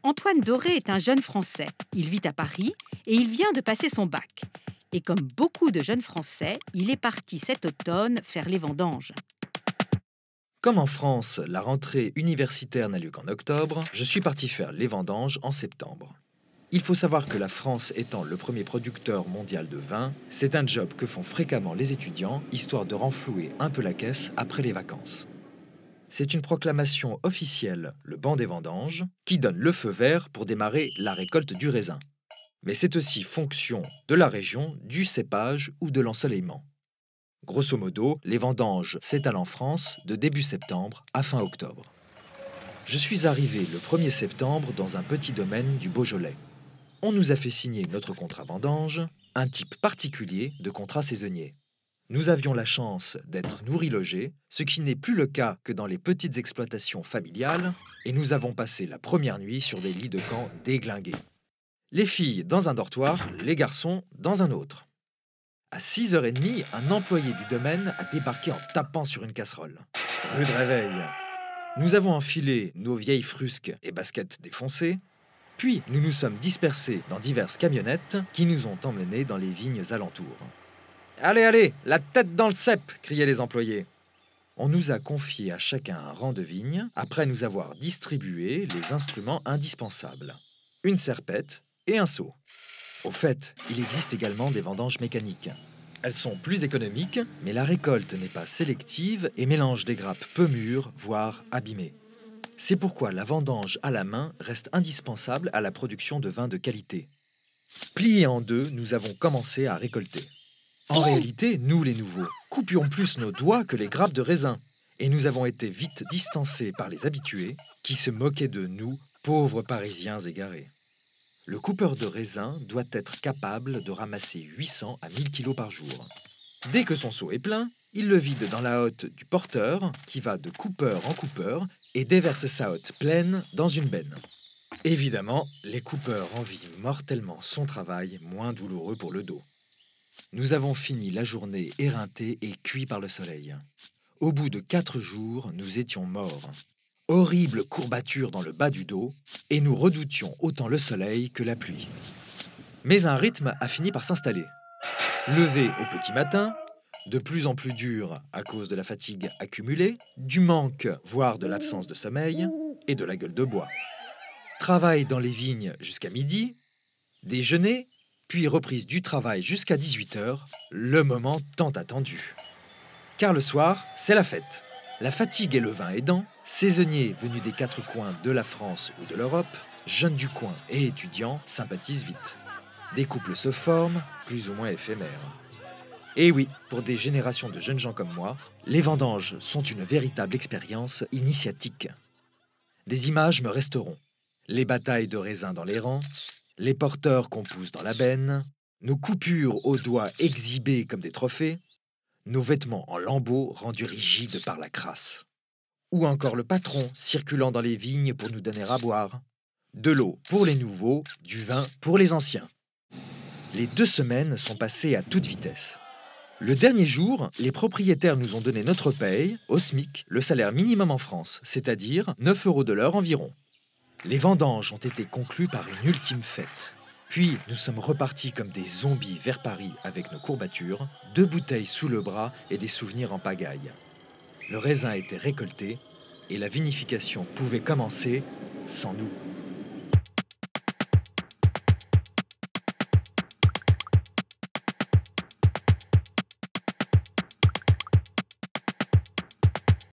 Antoine Doré est un jeune Français. Il vit à Paris et il vient de passer son bac. Et comme beaucoup de jeunes Français, il est parti cet automne faire les vendanges. Comme en France, la rentrée universitaire n'a lieu qu'en octobre, je suis parti faire les vendanges en septembre. Il faut savoir que la France étant le premier producteur mondial de vin, c'est un job que font fréquemment les étudiants, histoire de renflouer un peu la caisse après les vacances. C'est une proclamation officielle, le banc des vendanges, qui donne le feu vert pour démarrer la récolte du raisin. Mais c'est aussi fonction de la région, du cépage ou de l'ensoleillement. Grosso modo, les vendanges s'étalent en France de début septembre à fin octobre. Je suis arrivé le 1er septembre dans un petit domaine du Beaujolais. On nous a fait signer notre contrat vendange, un type particulier de contrat saisonnier. Nous avions la chance d'être nourris-logés, ce qui n'est plus le cas que dans les petites exploitations familiales, et nous avons passé la première nuit sur des lits de camp déglingués. Les filles dans un dortoir, les garçons dans un autre. À 6h30, un employé du domaine a débarqué en tapant sur une casserole. Rude réveil. Nous avons enfilé nos vieilles frusques et baskets défoncées, puis nous nous sommes dispersés dans diverses camionnettes qui nous ont emmenés dans les vignes alentours. « Allez, allez, la tête dans le cep !» criaient les employés. On nous a confié à chacun un rang de vigne, après nous avoir distribué les instruments indispensables. Une serpette et un seau. Au fait, il existe également des vendanges mécaniques. Elles sont plus économiques, mais la récolte n'est pas sélective et mélange des grappes peu mûres, voire abîmées. C'est pourquoi la vendange à la main reste indispensable à la production de vins de qualité. Pliés en deux, nous avons commencé à récolter. En réalité, nous les nouveaux, coupions plus nos doigts que les grappes de raisin, et nous avons été vite distancés par les habitués qui se moquaient de nous, pauvres Parisiens égarés. Le coupeur de raisin doit être capable de ramasser 800 à 1000 kg par jour. Dès que son seau est plein, il le vide dans la hotte du porteur qui va de coupeur en coupeur et déverse sa hotte pleine dans une benne. Évidemment, les coupeurs envient mortellement son travail, moins douloureux pour le dos. Nous avons fini la journée éreintés et cuits par le soleil. Au bout de 4 jours, nous étions morts. Horrible courbature dans le bas du dos, et nous redoutions autant le soleil que la pluie. Mais un rythme a fini par s'installer. Levé au petit matin, de plus en plus dur à cause de la fatigue accumulée, du manque, voire de l'absence de sommeil, et de la gueule de bois. Travail dans les vignes jusqu'à midi, déjeuner, puis reprise du travail jusqu'à 18h, le moment tant attendu. Car le soir, c'est la fête. La fatigue et le vin aidant, saisonniers venus des 4 coins de la France ou de l'Europe, jeunes du coin et étudiants sympathisent vite. Des couples se forment, plus ou moins éphémères. Et oui, pour des générations de jeunes gens comme moi, les vendanges sont une véritable expérience initiatique. Des images me resteront. Les batailles de raisins dans les rangs, les porteurs qu'on pousse dans la benne, nos coupures aux doigts exhibées comme des trophées, nos vêtements en lambeaux rendus rigides par la crasse. Ou encore le patron circulant dans les vignes pour nous donner à boire. De l'eau pour les nouveaux, du vin pour les anciens. Les 2 semaines sont passées à toute vitesse. Le dernier jour, les propriétaires nous ont donné notre paye, au SMIC, le salaire minimum en France, c'est-à-dire 9 € de l'heure environ. Les vendanges ont été conclues par une ultime fête. Puis, nous sommes repartis comme des zombies vers Paris avec nos courbatures, 2 bouteilles sous le bras et des souvenirs en pagaille. Le raisin était récolté et la vinification pouvait commencer sans nous.